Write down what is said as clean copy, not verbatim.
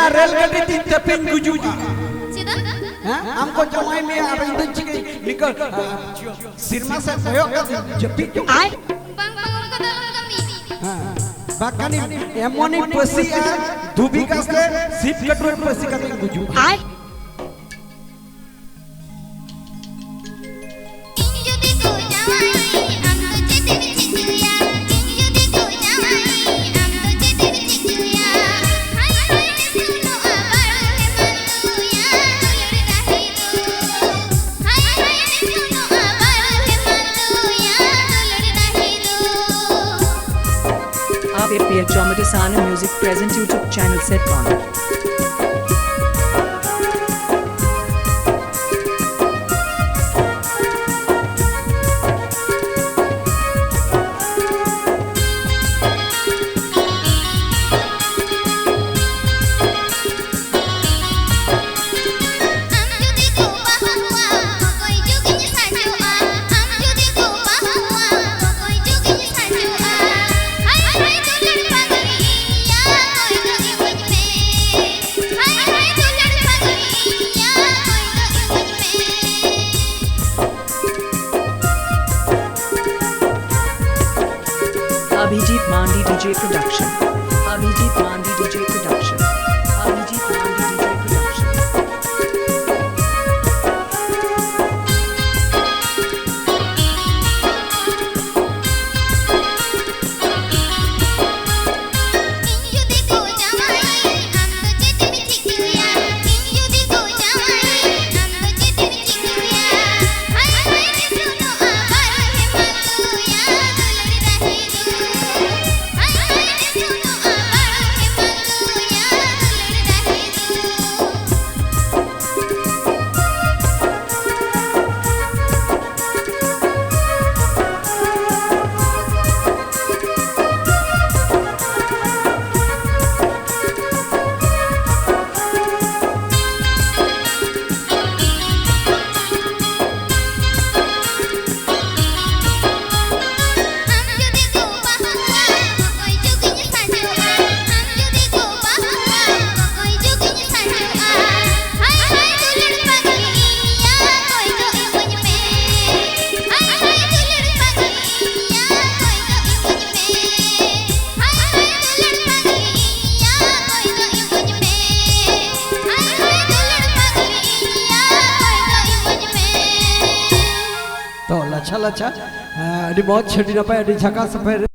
ना रेलगाड़ी तीन तपिन गुजुआ Cida? हां हमको जमाई में अब इंदन चिके निकल सिरमा से भयो जपी Bang bangun ke dalam kami. हां बाकानी एमोनी पसिया धुबी का से सिप कटोर पसी का गुजुआ आप APL Chomadasana Music present YouTube channel set on Abhijit Mandi DJ Production. Abhijit Mandi DJ Production. Abhijit Mandi DJ Production. तो लच्छा लच्छा अभी बहुत छड़ी ना पाए अभी झका सफेद